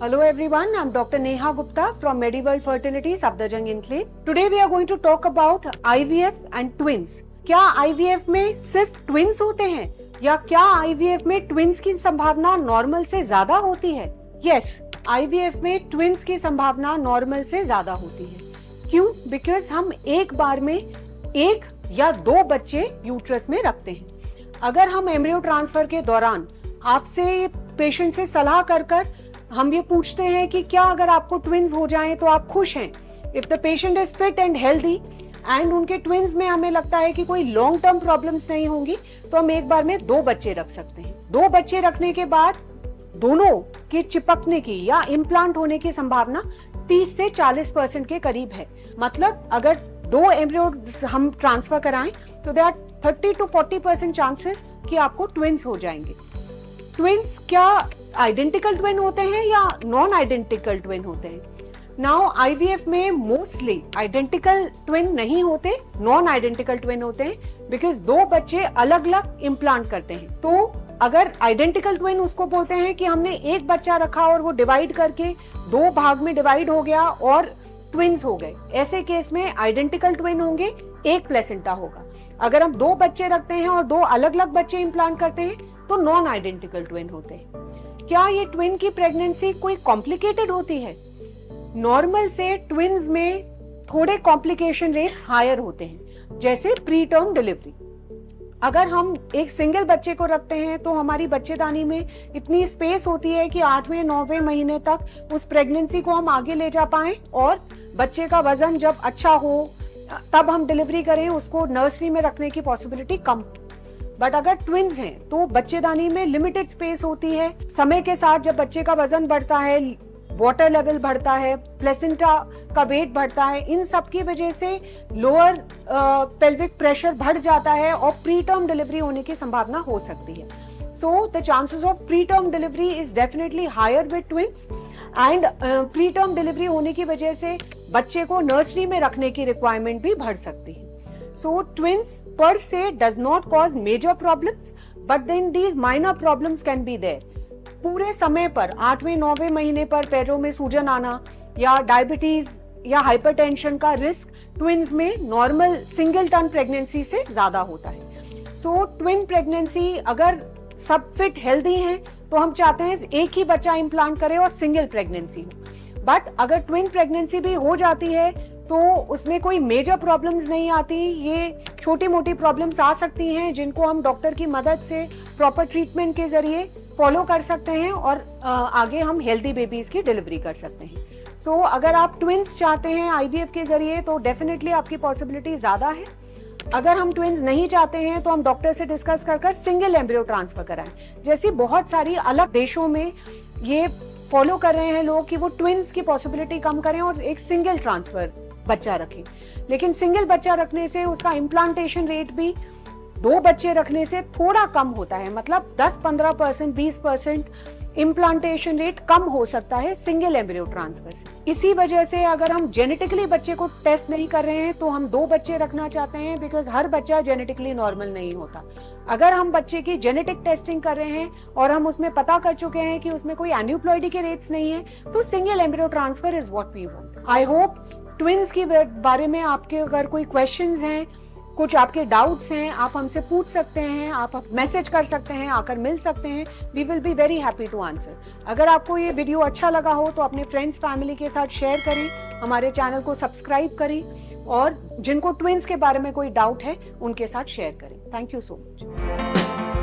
Hello everyone, I'm Dr. Neha Gupta from MediWorld Fertility, Safdarjung Enclave. Today we are going to talk about IVF and twins. क्या IVF में सिर्फ twins होते हैं या क्या IVF में ट्विंस की संभावना नॉर्मल से ज्यादा होती है? Yes, IVF में ट्विंस की संभावना नॉर्मल से ज्यादा होती है। क्यों? बिकॉज हम एक बार में एक या दो बच्चे यूट्रस में रखते हैं। अगर हम एम्ब्रियो ट्रांसफर के दौरान आपसे पेशेंट से सलाह कर हम ये पूछते हैं कि क्या अगर आपको ट्विंस हो जाएं तो आप खुश हैं? If the patient is fit and healthy and उनके ट्विंस में हमें लगता है कि कोई लॉन्ग टर्म प्रॉब्लम्स नहीं होंगी तो हम एक बार में दो बच्चे रख सकते हैं। दो बच्चे रखने के बाद दोनों के चिपकने की या इम्प्लांट होने की संभावना 30 से 40% के करीब है। मतलब अगर दो एम्ब्रियो हम ट्रांसफर कराएं तो दे आर 30 to 40% चांसेस कि आपको ट्विंस हो जाएंगे। ट्विंस क्या आइडेंटिकल ट्विन होते हैं या नॉन आइडेंटिकल ट्विन होते हैं? नाउ आईवीएफ में मोस्टली आइडेंटिकल ट्विन नहीं होते, नॉन आइडेंटिकल ट्विन होते हैं बिकॉज दो बच्चे अलग अलग इम्प्लांट करते हैं। तो अगर आइडेंटिकल ट्विन उसको बोलते हैं कि हमने एक बच्चा रखा और वो डिवाइड करके दो भाग में डिवाइड हो गया और ट्विंस हो गए। ऐसे केस में आइडेंटिकल ट्विन होंगे, एक प्लेसेंटा होगा। अगर हम दो बच्चे रखते हैं और दो अलग अलग बच्चे इम्प्लांट करते हैं तो नॉन आइडेंटिकल ट्विन होते हैं। क्या ये ट्विन की प्रेगनेंसी कोई कॉम्प्लिकेटेड होती है? नॉर्मल से ट्विन्स में थोड़े कॉम्प्लिकेशन रेट्स हायर होते हैं, जैसे प्री टर्म डिलीवरी। अगर हम एक सिंगल बच्चे को रखते हैं तो हमारी बच्चेदानी में इतनी स्पेस होती है कि 8वें 9वें महीने तक उस प्रेगनेंसी को हम आगे ले जा पाएं और बच्चे का वजन जब अच्छा हो तब हम डिलीवरी करें, उसको नर्सरी में रखने की पॉसिबिलिटी कम। बट अगर ट्विंस हैं तो बच्चेदानी में लिमिटेड स्पेस होती है। समय के साथ जब बच्चे का वजन बढ़ता है, वाटर लेवल बढ़ता है, प्लेसेंटा का वेट बढ़ता है, इन सब की वजह से लोअर पेल्विक प्रेशर बढ़ जाता है और प्री टर्म डिलीवरी होने की संभावना हो सकती है। So the chances of preterm delivery is definitely higher with twins and preterm delivery होने की वजह से बच्चे को नर्सरी में रखने की रिक्वायरमेंट भी बढ़ सकती है। So twins per se does not cause major problems, but then these minor problems can be there. पूरे समय पर 8वें 9वें महीने पर पैरों में सूजन आना या डायबिटीज या हाइपरटेंशन का रिस्क ट्विंस में नॉर्मल सिंगल टर्म प्रेगनेंसी से ज्यादा होता है। सो ट्विन प्रेगनेंसी अगर सब फिट हेल्दी हैं तो हम चाहते हैं एक ही बच्चा इम्प्लांट करे और सिंगल प्रेगनेंसी हो। बट अगर ट्विन प्रेगनेंसी भी हो जाती है तो उसमें कोई मेजर प्रॉब्लम्स नहीं आती। ये छोटी मोटी प्रॉब्लम्स आ सकती हैं जिनको हम डॉक्टर की मदद से प्रॉपर ट्रीटमेंट के जरिए फॉलो कर सकते हैं और आगे हम हेल्दी बेबीज की डिलीवरी कर सकते हैं। सो अगर आप ट्विंस चाहते हैं आईवीएफ के जरिए तो डेफिनेटली आपकी पॉसिबिलिटी ज्यादा है। अगर हम ट्विंस नहीं चाहते हैं तो हम डॉक्टर से डिस्कस कर सिंगल एम्ब्रियो ट्रांसफर कराएं। जैसे बहुत सारी अलग देशों में ये फॉलो कर रहे हैं लोग कि वो ट्विंस की पॉसिबिलिटी कम करें और एक सिंगल ट्रांसफर बच्चा रखें। लेकिन सिंगल बच्चा रखने से उसका इम्प्लांटेशन रेट भी दो बच्चे रखने से थोड़ा कम होता है। मतलब 10-15%, 20% इम्प्लांटेशन रेट कम हो सकता है सिंगल एम्ब्रियो ट्रांसफर से। इसी वजह से अगर हम जेनेटिकली बच्चे को टेस्ट नहीं कर रहे हैं तो हम दो बच्चे रखना चाहते हैं, बिकॉज हर बच्चा जेनेटिकली नॉर्मल नहीं होता। अगर हम बच्चे की जेनेटिक टेस्टिंग कर रहे हैं और हम उसमें पता कर चुके हैं कि उसमें कोई एन्यूप्लॉइडी के रेट्स नहीं है तो single embryo transfer is what we want. I hope twins के बारे में आपके अगर कोई क्वेश्चंस हैं, कुछ आपके डाउट्स हैं, आप हमसे पूछ सकते हैं, आप मैसेज कर सकते हैं, आकर मिल सकते हैं। We will be very happy to answer. अगर आपको ये वीडियो अच्छा लगा हो तो अपने फ्रेंड्स फैमिली के साथ शेयर करें, हमारे चैनल को सब्सक्राइब करें और जिनको ट्विंस के बारे में कोई डाउट है उनके साथ शेयर करें। Thank you so much.